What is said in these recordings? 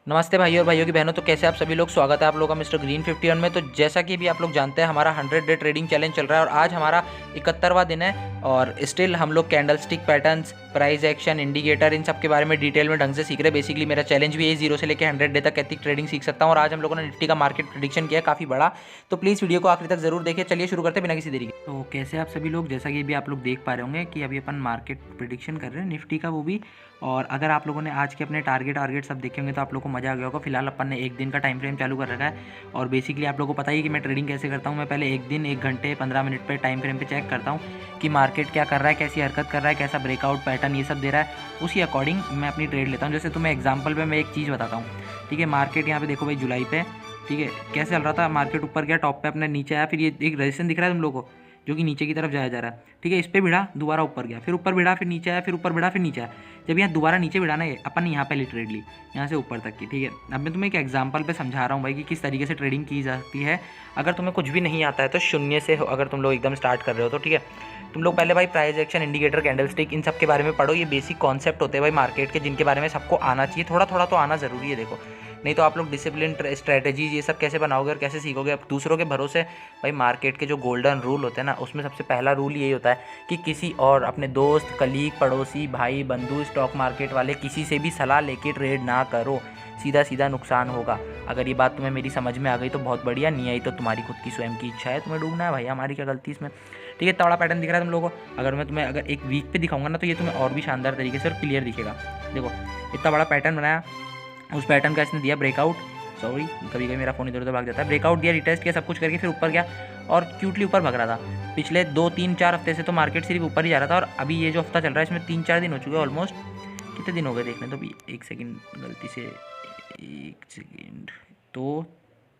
नमस्ते भाई और भाइयों की बहनों। तो कैसे आप सभी लोग, स्वागत है आप लोगों का मिस्टर ग्रीन 51 में। तो जैसा कि अभी आप लोग जानते हैं हमारा 100 डे ट्रेडिंग चैलेंज चल रहा है और आज हमारा 71वां दिन है और स्टिल हम लोग candle stick patterns, price action, indicator, इन सब के बारे में डिटेल में ढंग से सीख रहे हैं। बेसिकली मेरा चैलेंज भी है 0 से लेकर 100 डे तक कैसी ट्रेडिंग सीख सकता हूँ और आज हम लोगों ने निफ्टी का मार्केट प्रेडिक्शन किया है काफ़ी बड़ा। तो प्लीज़ वीडियो को आखिर तक जरूर देखिए। चलिए शुरू करते हैं बिना किसी देरी के। तो कैसे आप सभी लोग, जैसा कि अभी आप लोग देख पा रहे होंगे कि अभी अपन मार्केट प्रेडिक्शन कर रहे हैं निफ्टी का, वो भी। और अगर आप लोगों ने आज के अपने टारगेट सब देखे होंगे तो आप लोगों को मजा आ गया होगा। फिलहाल अपन ने एक दिन का टाइम फ्रेम चालू कर रखा है और बेसिकली आप लोगों को पता ही कि मैं ट्रेडिंग कैसे करता हूँ। मैं पहले एक दिन 1 घंटे 15 मिनट पे टाइम फ्रेम पे चेक करता हूँ कि मार्केट क्या कर रहा है, कैसी हरकत कर रहा है, कैसा ब्रेकआउट पैटर्न ये सब दे रहा है। उसी अकॉर्डिंग मैं अपनी ट्रेड लेता हूँ। जैसे तुम्हें एग्जाम्पल पे मैं एक चीज़ बताता हूँ, ठीक है। मार्केट यहाँ पे देखो भाई, जुलाई पे, ठीक है, कैसे चल रहा था। मार्केट ऊपर गया, टॉप पे अपने नीचे आया, फिर ये एक रेजिस्टेंस दिख रहा है तुम लोगों को, जो कि नीचे की तरफ जाया जा रहा है, ठीक है। इस पे भिड़ा, दोबारा ऊपर गया, फिर ऊपर भिड़ा, फिर नीचे आया, फिर ऊपर भिड़ा, फिर नीचे आया। जब यहाँ दोबारा नीचे भिड़ा ना, ये अपन ने यहाँ पहले ट्रेड ली, यहाँ से ऊपर तक की, ठीक है। अब मैं तुम्हें एक एग्जांपल पे समझा रहा हूँ भाई कि किस तरीके से ट्रेडिंग की जाती है। अगर तुम्हें कुछ भी नहीं आता है तो शून्य से अगर तुम लोग एकदम स्टार्ट कर रहे हो तो ठीक है, तुम लोग पहले भाई price action, indicator, candle stick, इन सब के बारे में पढ़ो। ये बेसिक कॉन्सेप्ट होते हैं भाई मार्केट के, जिनके बारे में सबको आना चाहिए। थोड़ा थोड़ा तो आना ज़रूरी है, देखो। नहीं तो आप लोग डिसिप्लिन, स्ट्रेटेजीज ये सब कैसे बनाओगे और कैसे सीखोगे अब दूसरों के भरोसे। भाई मार्केट के जो गोल्डन रूल होते हैं ना, उसमें सबसे पहला रूल यही होता है कि किसी और अपने दोस्त, कलीग, पड़ोसी, भाई, बंधु, स्टॉक मार्केट वाले किसी से भी सलाह लेके ट्रेड ना करो। सीधा सीधा नुकसान होगा। अगर ये बात तुम्हें मेरी समझ में आ गई तो बहुत बढ़िया, नहीं आई तो तुम्हारी खुद की स्वयं की इच्छा है, तुम्हें डूबना है भाई, हमारी क्या गलती इसमें, ठीक है। इतना बड़ा पैटर्न दिख रहा है तुम लोगों को। अगर मैं तुम्हें अगर एक वीक पे दिखाऊंगा ना तो ये तुम्हें और भी शानदार तरीके से और क्लियर दिखेगा। देखो इतना बड़ा पैटर्न बनाया, उस पैटर्न का इसने दिया ब्रेकआउट, सॉरी कभी कभी मेरा फोन इधर उधर भाग जाता है। ब्रेकआउट दिया, रिटेस्ट किया, सब कुछ करके फिर ऊपर गया और क्यूटली ऊपर भाग रहा था। पिछले 2 3 4 हफ्ते से तो मार्केट सिर्फ ऊपर ही जा रहा था और अभी ये जो हफ्ता चल रहा है इसमें 3 4 दिन हो चुके हैं ऑलमोस्ट। कितने दिन हो गए देखने तो भी, एक सेकेंड, गलती से, एक सेकेंड, तो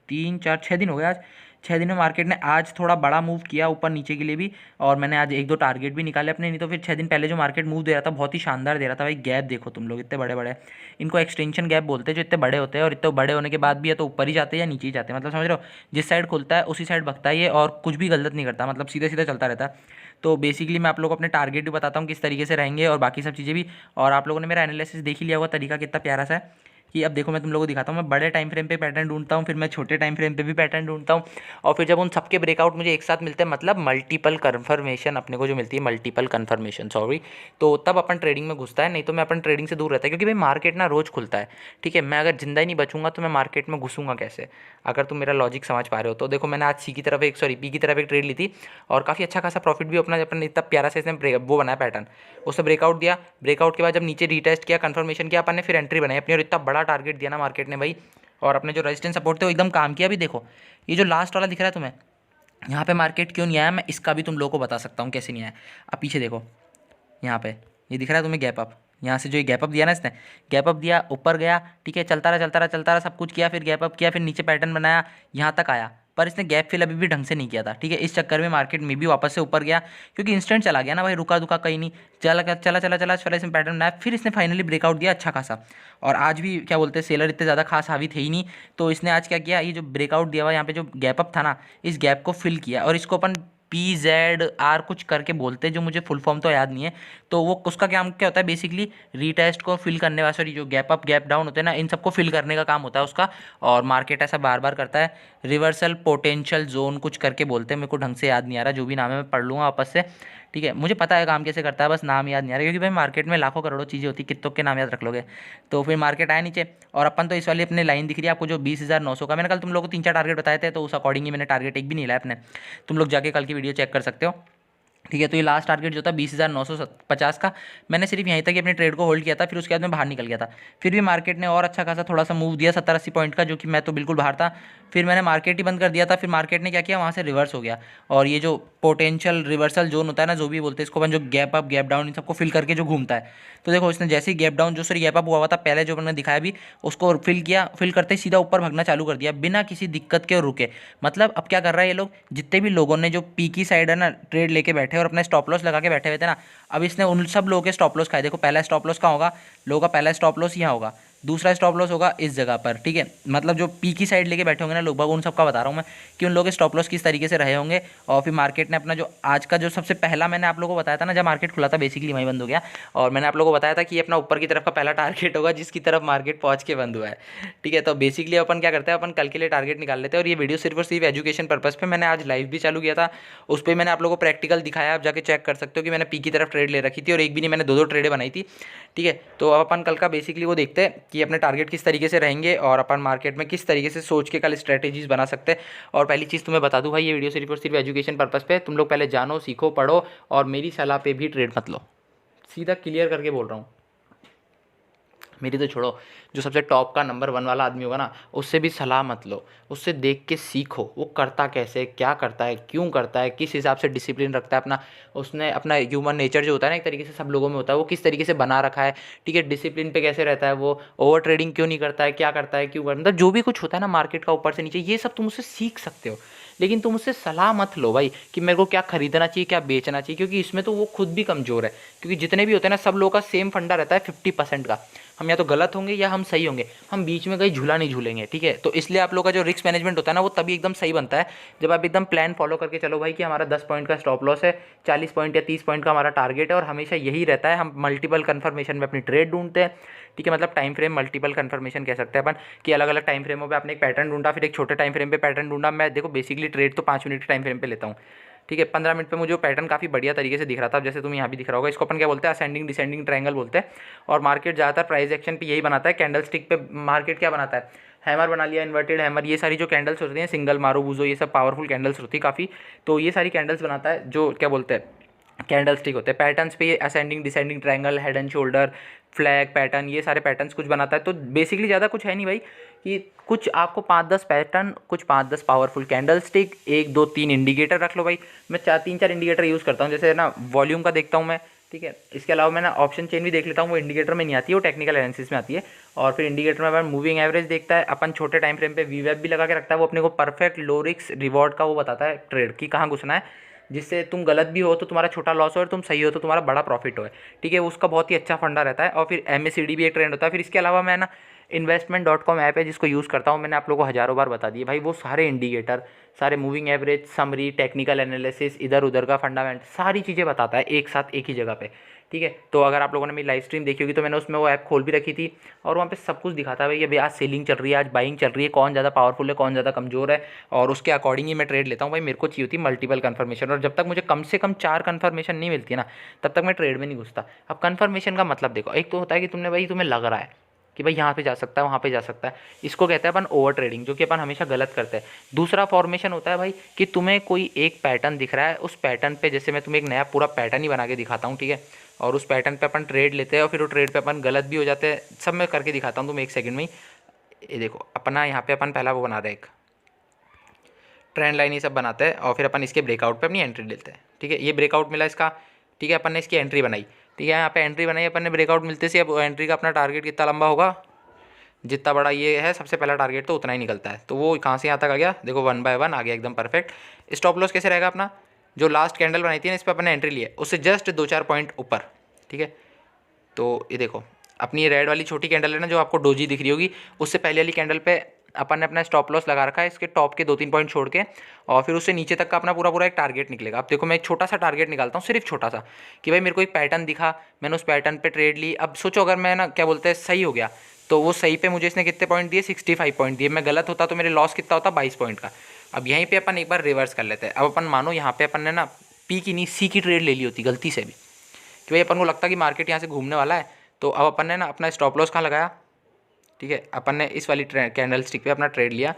3 4 6 दिन हो गए आज। 6 दिन में मार्केट ने आज थोड़ा बड़ा मूव किया ऊपर नीचे के लिए भी, और मैंने आज 1 2 टारगेट भी निकाले अपने। नहीं तो फिर 6 दिन पहले जो मार्केट मूव दे रहा था बहुत ही शानदार दे रहा था भाई। गैप देखो तुम लोग, इतने बड़े बड़े, इनको एक्सटेंशन गैप बोलते हैं, जो इतने बड़े होते हैं और इतने बड़े होने के बाद भी या तो ऊपर ही जाते हैं या नीचे ही जाते हैं। मतलब समझ रहे हो, जिस साइड खुलता है उसी साइड भगता है ये और कुछ भी गलत नहीं करता, मतलब सीधा सीधा चलता रहता है। तो बेसिकली मैं आप लोगों को अपने टारगेट भी बताता हूँ किस तरीके से रहेंगे और बाकी सब चीज़ें भी। और आप लोगों ने मेरा एनालिसिस देख ही लिया होगा, तरीका कितना प्यारा सा है कि अब देखो मैं तुम लोगों को दिखाता हूँ। मैं बड़े टाइम फ्रेम पे पैटर्न ढूंढता हूँ, फिर मैं छोटे टाइम फ्रेम पे भी पैटर्न ढूंढता हूँ, और फिर जब उन सबके ब्रेकआउट मुझे एक साथ मिलते हैं, मतलब मल्टीपल कन्फर्मेशन अपने को जो मिलती है, मल्टीपल कन्फर्मेशन, सॉरी, तो तब अपन ट्रेडिंग में घुसता है। नहीं तो मैं अपन ट्रेडिंग से दूर रहता है, क्योंकि भाई मार्केट ना रोज़ खुलता है, ठीक है। मैं अगर जिंदा ही नहीं बचूंगा तो मैं मार्केट में घुसूंगा कैसे, अगर तुम मेरा लॉजिक समझ पा रहे हो तो। देखो मैंने आज सी की तरफ एक, सॉरी पी की तरफ एक ट्रेड ली थी और काफ़ी अच्छा खासा प्रॉफिट भी अपना, अपन इतना प्यारा से इसने वो बनाया पैटर्न, उसने ब्रेकआउट दिया। ब्रेकआउट के बाद जब नीचे रीटेस्ट किया, कंफर्मेशन किया अपन ने, फिर एंट्री बनाई अपनी और इतना बड़ा टारगेट दिया ना मार्केट ने भाई। और अपने जो रेजिस्टेंस सपोर्ट थे वो एकदम काम किया भी। देखो ये जो लास्ट वाला दिख रहा है तुम्हें, यहाँ पे मार्केट क्यों नहीं आया, मैं इसका भी तुम लोगों को बता सकता हूँ कैसे नहीं आया। अब पीछे देखो, यहाँ पे ये दिख रहा है तुम्हें गैप अप, यहाँ से जो ये गैप अप दिया ना इसने, गैप अप दिया, ऊपर गया, ठीक है, चलता रहा चलता रहा चलता रहा, सब कुछ किया, फिर गैप अप किया, फिर नीचे पैटर्न बनाया, यहाँ तक आया, पर इसने गैप फिल अभी भी ढंग से नहीं किया था, ठीक है। इस चक्कर में मार्केट में भी वापस से ऊपर गया, क्योंकि इंस्टेंट चला गया ना भाई, रुका दुका कहीं नहीं, चला चला चला चला चला, इसमें पैटर्न बनाया, फिर इसने फाइनली ब्रेकआउट दिया अच्छा खासा। और आज भी क्या बोलते हैं, सेलर इतने ज़्यादा खास हावी थे ही नहीं, तो इसने आज क्या किया, ये जो ब्रेकआउट दिया हुआ यहाँ पे जो गैप अप था ना, इस गैप को फिल किया, और इसको अपन PZR कुछ करके बोलते हैं, जो मुझे फुल फॉर्म तो याद नहीं है। तो वो उसका काम क्या होता है, बेसिकली रीटेस्ट को फिल करने वाला, सॉरी जो गैप अप गैप डाउन होते हैं ना, इन सबको फिल करने का काम होता है उसका। और मार्केट ऐसा बार बार करता है। रिवर्सल पोटेंशियल जोन कुछ करके बोलते हैं, मेरे को ढंग से याद नहीं आ रहा, जो भी नाम है मैं पढ़ लूँगा वापस से, ठीक है। मुझे पता है काम कैसे करता है, बस नाम याद नहीं आ रहा, क्योंकि भाई मार्केट में लाखों करोड़ों चीज़ें होती, कितों के नाम याद रख लोगे। तो फिर मार्केट आया नीचे, और अपन तो इस वाली अपने लाइन दिख रही है आपको जो 20,900 का, मैंने कल तुम लोग को 3 4 टारगेट बताए थे, तो उस अकॉर्डिंग ही मैंने टारगेट एक भी नहीं लाया अपने। तुम लोग जाके कल की वीडियो चेक कर सकते हो, ठीक है। तो ये लास्ट टारगेट जो था 20,950 का, मैंने सिर्फ यहीं तक ही अपने ट्रेड को होल्ड किया था, फिर उसके बाद मैं बाहर निकल गया था। फिर भी मार्केट ने और अच्छा खासा थोड़ा सा मूव दिया 70 80 पॉइंट का, जो कि मैं तो बिल्कुल बाहर था। फिर मैंने मार्केट ही बंद कर दिया था। फिर मार्केट ने क्या किया, वहाँ से रिवर्स हो गया, और ये जो पोटेंशियल रिवर्सल जोन होता है ना, जो भी बोलते हैं इसको, जो gap up gap down in सबको फिल करके जो घूमता है, तो देखो इसने जैसे ही गैप डाउन जो सॉरी गैप अप हुआ था पहले, जो मैंने दिखाया भी, उसको फिल किया, फिल करते ही सीधा ऊपर भागना चालू कर दिया बिना किसी दिक्कत के और रुके। मतलब अब क्या कर रहा है ये लोग, जितने भी लोगों ने जो पी की साइड है ना ट्रेड लेके बैठे और अपने स्टॉप लॉस लगा के बैठे हुए थे ना, अब इसने उन सब लोगों के स्टॉप लॉस खाए। देखो पहला स्टॉप लॉस कहाँ होगा, लोगों का पहला स्टॉप लॉस यहाँ होगा, दूसरा स्टॉप लॉस होगा इस जगह पर, ठीक है। मतलब जो पी की साइड लेके बैठे होंगे ना लोग बाग, उन सबका बता रहा हूँ मैं कि उन लोगों के स्टॉप लॉस किस तरीके से रहे होंगे। और फिर मार्केट ने अपना जो आज का जो सबसे पहला मैंने आप लोगों को बताया था ना, जब मार्केट खुला था बेसिकली वहीं बंद हो गया, और मैंने आप लोगों को बताया था कि ये अपना ऊपर की तरफ का पहला टारगेट होगा जिसकी तरफ मार्केट पहुंच के बंद हुआ है, ठीक है। तो बेसिकली अपन क्या करते हैं, अपन कल के लिए टारगेट निकाल लेते हैं। और ये वीडियो सिर्फ और सिर्फ एजुकेशन पर्पज़ पे मैंने आज लाइव भी चालू किया था, उस पर मैंने आप लोगों को प्रैक्टिकल दिखाया, आप जाके चेक कर सकते हो कि मैंने पी की तरफ ट्रेड ले रखी थी और एक भी नहीं, मैंने दो दो ट्रेडें बनाई थी, ठीक है। तो अब अपन कल का बेसिकली वो देखते हैं कि अपने टारगेट किस तरीके से रहेंगे और अपन मार्केट में किस तरीके से सोच के कल स्ट्रैटेजीज बना सकते हैं। और पहली चीज़ तुम्हें बता दूं भाई, ये वीडियो सिर्फ और सिर्फ एजुकेशन पर्पज़ पे, तुम लोग पहले जानो, सीखो, पढ़ो, और मेरी सलाह पे भी ट्रेड मत लो, सीधा क्लियर करके बोल रहा हूँ। मेरी तो छोड़ो, जो सबसे टॉप का नंबर 1 वाला आदमी होगा ना, उससे भी सलाह मत लो, उससे देख के सीखो वो करता कैसे, क्या करता है, क्यों करता है, किस हिसाब से डिसिप्लिन रखता है अपना, उसने अपना ह्यूमन नेचर जो होता है ना, एक तरीके से सब लोगों में होता है, वो किस तरीके से बना रखा है, ठीक है। डिसिप्लिन पे कैसे रहता है वो, ओवर ट्रेडिंग क्यों नहीं करता है, क्या करता है, क्यों करता है, मतलब जो भी कुछ होता है ना मार्केट का ऊपर से नीचे, ये सब तुम उससे सीख सकते हो। लेकिन तुम उससे सलाह मत लो भाई कि मेरे को क्या खरीदना चाहिए, क्या बेचना चाहिए, क्योंकि इसमें तो वो खुद भी कमज़ोर है। क्योंकि जितने भी होते हैं ना, सब लोगों का सेम फंडा रहता है 50% का, हम या तो गलत होंगे या हम सही होंगे, हम बीच में कहीं झूला नहीं झूलेंगे, ठीक है। तो इसलिए आप लोग का जो रिस्क मैनेजमेंट होता है ना, वो तभी एकदम सही बनता है जब आप एकदम प्लान फॉलो करके चलो भाई कि हमारा 10 पॉइंट का स्टॉप लॉस है, 40 पॉइंट या 30 पॉइंट का हमारा टारगेट है, और हमेशा यही रहता है। हम मल्टीपल कन्फर्मेशन में अपनी ट्रेड ढूंढते हैं, ठीक है। मतलब टाइम फ्रेम मल्टीपल कन्फर्मेशन कह सकते हैं अपन कि अलग अलग टाइम फ्रेमों पे आपने एक पैटर्न ढूंढा, फिर एक छोटे टाइम फ्रेम पे पैटर्न ढूंढा। मैं देखो बेसिकली ट्रेड तो 5 मिनट के टाइम फ्रेम पे लेता हूँ, ठीक है। 15 मिनट पे मुझे वो पैटर्न काफ़ी बढ़िया तरीके से दिख रहा था, जैसे तुम्हें यहाँ भी दिख रहा होगा। इसको अपन क्या बोलते हैं, असेंडिंग डिसेंडिंग ट्रायंगल बोलते हैं। और मार्केट ज़्यादातर प्राइस एक्शन पे यही बनाता है। कैंडल स्टिक पे मार्केट क्या बनाता है, हैमर बना लिया, इन्वर्टेड हैमर, ये सारी जो कैंडल्स होती हैं, सिंगल मारो बूजो, ये सब पावरफुल कैंडल्स होती है काफ़ी। तो ये सारी कैंडल्स बनाता है जो क्या बोलते हैं, कैंडल स्टिक होते हैं। पैटर्न्स पे ये ascending descending triangle, head and shoulder, flag pattern, ये सारे पैटर्न्स कुछ बनाता है। तो बेसिकली ज़्यादा कुछ है नहीं भाई, कि कुछ आपको 5-10 पैटर्न, कुछ 5-10 पावरफुल कैंडल स्टिक, 1-2-3 इंडिकेटर रख लो भाई। मैं 3-4 इंडिकेटर यूज़ करता हूँ, जैसे ना वॉल्यूम का देखता हूँ मैं, ठीक है। इसके अलावा मैं ना ऑप्शन चेन भी देख लेता हूँ, वो इंडिकेटर में नहीं आती है, वो टेक्निकल एनालिसिस में आती है। और फिर इंडिकेटर में अपन मूविंग एवरेज देखता है, अपन छोटे टाइम फ्रेम पे वीवेब भी लगा के रखता है, वो अपने को परफेक्ट लो रिस्क रिवॉर्ड का वो बताता है ट्रेड की कहाँ घुसना है, जिससे तुम गलत भी हो तो तुम्हारा छोटा लॉस हो और तुम सही हो तो तुम्हारा बड़ा प्रॉफिट हो, ठीक है। उसका बहुत ही अच्छा फंडा रहता है। और फिर MACD भी एक ट्रेंड होता है। फिर इसके अलावा मैं ना investment.com ऐप है जिसको यूज़ करता हूँ, मैंने आप लोगों को हज़ारों बार बता दिए भाई। वो सारे इंडिकेटर, सारे moving average, summary, technical analysis, इधर उधर का फंडामेंट, सारी चीज़ें बताता है एक साथ एक ही जगह पे, ठीक है। तो अगर आप लोगों ने मेरी लाइव स्ट्रीम देखी होगी तो मैंने उसमें वो ऐप खोल भी रखी थी, और वहाँ पे सब कुछ दिखाता है भाई, अभी आज सेलिंग चल रही है, आज बाइंग चल रही है, कौन ज़्यादा पावरफुल है, कौन ज़्यादा कमजोर है, और उसके अकॉर्डिंग ही मैं ट्रेड लेता हूँ भाई। मेरे को चाहिए होती मल्टीपल कन्फर्मेशन, और जब तक मुझे कम से कम 4 कन्फर्मेशन नहीं मिलती है ना, तब तक मैं ट्रेड में नहीं घुसता। अब कन्फर्मेशन का मतलब देखो, एक तो होता है कि तुमने भाई, तुम्हें लग रहा है कि भाई यहाँ पे जा सकता है, वहाँ पे जा सकता है, इसको कहते हैं अपन ओवर ट्रेडिंग, जो कि अपन हमेशा गलत करते हैं। दूसरा फॉर्मेशन होता है भाई कि तुम्हें कोई एक पैटर्न दिख रहा है, उस पैटर्न पे जैसे मैं तुम्हें एक नया पूरा पैटर्न ही बना के दिखाता हूँ, ठीक है। और उस पैटर्न पे अपन ट्रेड लेते हैं, और फिर वो ट्रेड पे अपन गलत भी हो जाते हैं, सब मैं करके दिखाता हूँ तुम्हें 1 सेकंड में ही। ये देखो अपना यहाँ पे अपन पहला वो बना रहे हैं, एक ट्रेंड लाइन ये सब बनाते हैं, और फिर अपन इसके ब्रेकआउट पे अपनी एंट्री लेते हैं, ठीक है। ये ब्रेकआउट मिला इसका, ठीक है। अपन ने इसकी एंट्री बनाई, ठीक है। यहाँ पे एंट्री बनाई अपन ने ब्रेकआउट मिलते से। अब एंट्री का अपना टारगेट कितना लंबा होगा, जितना बड़ा ये है सबसे पहला टारगेट, तो उतना ही निकलता है। तो वो कहाँ से यहाँ तक आ गया, देखो 1 बाय 1 आ गया एकदम परफेक्ट। स्टॉप लॉस कैसे रहेगा अपना, जो लास्ट कैंडल बनाई थी ना, इस पर अपन ने एंट्री लिया, उससे जस्ट 2-4 पॉइंट ऊपर, ठीक है। तो ये देखो अपनी ये रेड वाली छोटी कैंडल है ना, जो आपको डोजी दिख रही होगी, उससे पहले वाली कैंडल पे अपन ने अपना स्टॉप लॉस लगा रखा है, इसके टॉप के 2-3 पॉइंट छोड़ के, और फिर उससे नीचे तक का अपना पूरा पूरा एक टारगेट निकलेगा। अब देखो मैं एक छोटा सा टारगेट निकालता हूँ, सिर्फ छोटा सा, कि भाई मेरे को एक पैटर्न दिखा, मैंने उस पैटर्न पे ट्रेड ली। अब सोचो अगर मैं ना क्या बोलते हैं सही हो गया, तो वो सही पे मुझे इसने कितने पॉइंट दिए, 65 पॉइंट दिए। मैं गलत होता तो मेरे लॉस कितना होता, 22 पॉइंट का। अब यहीं पे अपन एक बार रिवर्स कर लेते हैं। अब अपन मानो यहाँ पे अपन ने ना पी की नहीं सी की ट्रेड ले ली होती गलती से भी, कि भाई अपन को लगता कि मार्केट यहाँ से घूमने वाला है, तो अब अपन ने ना अपना स्टॉप लॉस कहाँ लगाया, ठीक है। अपन ने इस वाली कैंडल स्टिक पे अपना ट्रेड लिया।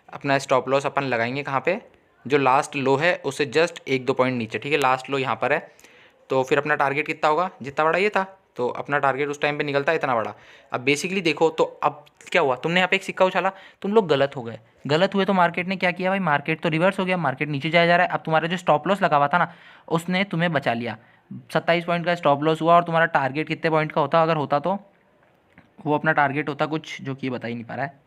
अपना स्टॉप लॉस अपन लगाएंगे कहाँ पे, जो लास्ट लो है उससे जस्ट 1-2 पॉइंट नीचे, ठीक है। लास्ट लो यहाँ पर है, तो फिर अपना टारगेट कितना होगा, जितना बड़ा ये था, तो अपना टारगेट उस टाइम पे निकलता है इतना बड़ा। अब बेसिकली देखो तो अब क्या हुआ, तुमने यहाँ पे एक सिक्का उछाला, तुम लोग गलत हो गए, गलत हुए तो मार्केट ने क्या किया भाई, मार्केट तो रिवर्स हो गया, मार्केट नीचे जाया जा रहा है। अब तुम्हारा जो स्टॉप लॉस लगा हुआ था ना, उसने तुम्हें बचा लिया। 27 पॉइंट का स्टॉप लॉस हुआ, और तुम्हारा टारगेट कितने पॉइंट का होता, अगर होता तो वो अपना टारगेट होता कुछ, जो कि बता ही नहीं पा रहा है,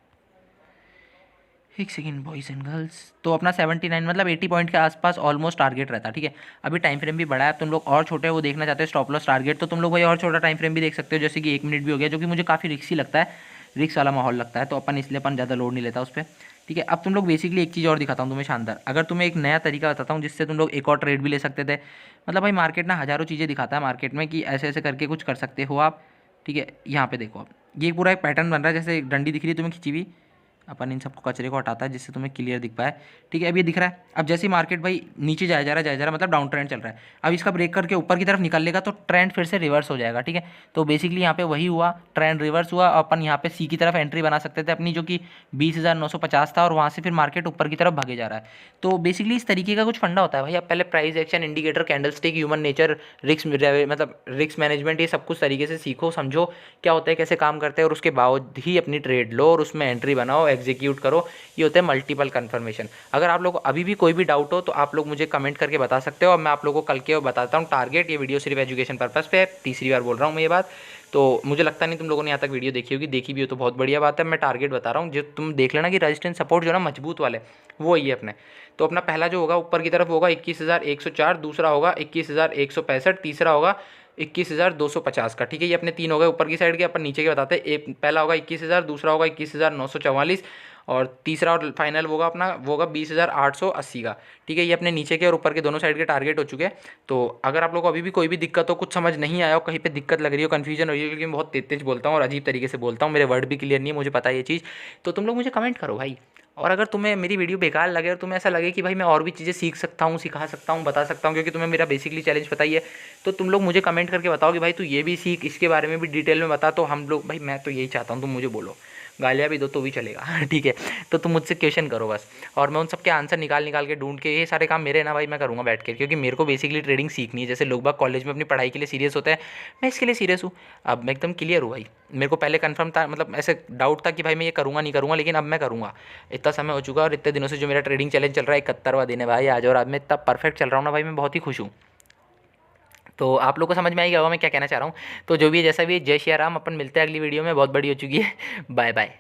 1 सेकेंड बॉयज़ एंड गर्ल्स, तो अपना 79 मतलब 80 पॉइंट के आसपास ऑलमोस्ट टारगेट रहता, ठीक है। अभी टाइम फ्रेम भी बड़ा है, तुम लोग और छोटे वो देखना चाहते हो स्टॉप लॉस टारगेट, तो तुम लोग भाई और छोटा टाइम फ्रेम भी देख सकते हो, जैसे कि 1 मिनट भी हो गया, जो कि मुझे काफ़ी रिस्की लगता है। रिक्स वाला माहौल लगता है, तो अपन इसलिए अपन ज़्यादा लोड नहीं लेता उस पर। ठीक है, अब तुम लोग बेसिकली एक चीज़ और दिखाता हूँ तुम्हें शानदार। अगर तुम्हें एक नया तरीका बताता हूँ जिससे तुम लोग एक और ट्रेड भी ले सकते थे। मतलब भाई मार्केट ना हज़ारों चीज़ें दिखाता है मार्केट में कि ऐसे ऐसे करके कुछ कर सकते हो आप। ठीक है, यहाँ पे देखो, अब ये पूरा एक पैटर्न बन रहा है, जैसे एक डंडी दिख रही है तुम्हें खिंची हुई। अपन इन सबको कचरे को हटाता है जिससे तुम्हें क्लियर दिख पाए। ठीक है, अब ये दिख रहा है। अब जैसे ही मार्केट भाई नीचे जाया जा रहा है, जाया जा रहा है, मतलब डाउन ट्रेंड चल रहा है। अब इसका ब्रेक करके ऊपर की तरफ निकल लेगा तो ट्रेंड फिर से रिवर्स हो जाएगा। ठीक है, तो बेसिकली यहाँ पे वही हुआ, ट्रेंड रिवर्स हुआ। अपन यहाँ पे सी की तरफ एंट्री बना सकते थे अपनी, जो कि 20,950 था, और वहाँ से फिर मार्केट ऊपर की तरफ भागे जा रहा है। तो बेसिकली इस तरीके का कुछ फंडा होता है भाई। आप पहले price action, indicator, candlestick, human nature, risk, मतलब रिस्क मैनेजमेंट, ये सब कुछ तरीके से सीखो, समझो क्या होता है, कैसे काम करते हैं, और उसके बाद ही अपनी ट्रेड लो और उसमें एंट्री बनाओ, एग्जीक्यूट करो। ये होता है मल्टीपल कन्फर्मेशन। अगर आप लोग को अभी भी कोई भी डाउट हो तो आप लोग मुझे कमेंट करके बता सकते हो, और मैं आप लोगों को कल के बताता हूँ टारगेट। ये वीडियो सिर्फ एजुकेशन पर्पस पे है, तीसरी बार बोल रहा हूँ मैं ये बात। तो मुझे लगता नहीं तुम लोगों ने यहाँ तक वीडियो देखी होगी, देखी भी हो तो बहुत बढ़िया बात है। मैं टारगेट बता रहा हूँ, जो तुम देख लेना कि रेजिस्टेंस सपोर्ट जो ना मजबूत वाले, वो ही है अपने। तो अपना पहला जो होगा ऊपर की तरफ होगा 21,104, दूसरा होगा 21,165, तीसरा होगा 21,250 का। ठीक है, ये अपने तीन हो गए ऊपर की साइड के। अपन नीचे के बताते हैं, एक पहला होगा 21,000, दूसरा होगा 21,944, और तीसरा और फाइनल होगा अपना, वो होगा 20,880 का। ठीक है, ये अपने नीचे के और ऊपर के दोनों साइड के टारगेट हो चुके हैं। तो अगर आप लोग को अभी भी कोई भी दिक्कत हो, कुछ समझ नहीं आया हो, कहीं पे दिक्कत लग रही हो, कन्फ्यूजन हो रही है, क्योंकि मैं बहुत तेज तेज बोलता हूँ और अजीब तरीके से बोलता हूँ, मेरे वर्ड भी क्लियर नहीं है, मुझे पता है ये चीज़, तो तुम लोग मुझे कमेंट करो भाई। और अगर तुम्हें मेरी वीडियो बेकार लगे और तुम्हें ऐसा लगे कि भाई मैं और भी चीज़ें सीख सकता हूँ, सिखा सकता हूँ, बता सकता हूँ, क्योंकि तुम्हें मेरा बेसिकली चैलेंज पता ही है, तो तुम लोग मुझे कमेंट करके बताओ कि भाई तू ये भी सीख, इसके बारे में भी डिटेल में बता। तो हम लोग भाई, मैं तो यही चाहता हूँ, तुम मुझे बोलो, गालियाँ भी दो तो भी चलेगा। ठीक है, तो तुम मुझसे क्वेश्चन करो बस, और मैं उन सबके आंसर निकाल निकाल के ढूंढ के, ये सारे काम मेरे ना भाई मैं करूँगा बैठ के, क्योंकि मेरे को बेसिकली ट्रेडिंग सीखनी है। जैसे लोग बाग कॉलेज में अपनी पढ़ाई के लिए सीरियस होते हैं, मैं इसके लिए सीरियस हूँ। अब मैं एकदम क्लियर हूँ भाई। मेरे को पहले कंफर्म था, मतलब ऐसे डाउट था कि भाई मैं ये करूँगा नहीं करूँगा, लेकिन अब मैं करूँगा। इतना समय हो चुका है और इतने दिनों से जो मेरा ट्रेडिंग चैलेंज चल रहा है, 71वां दिन है भाई आज, और आज मैं इतना परफेक्ट चल रहा हूँ ना भाई, मैं बहुत ही खुश हूँ। तो आप लोग को समझ में आई होगा मैं क्या कहना चाह रहा हूँ। तो जो भी है, जैसा भी है, जय श्री राम। अपन मिलते हैं अगली वीडियो में, बहुत बड़ी हो चुकी है। Bye bye.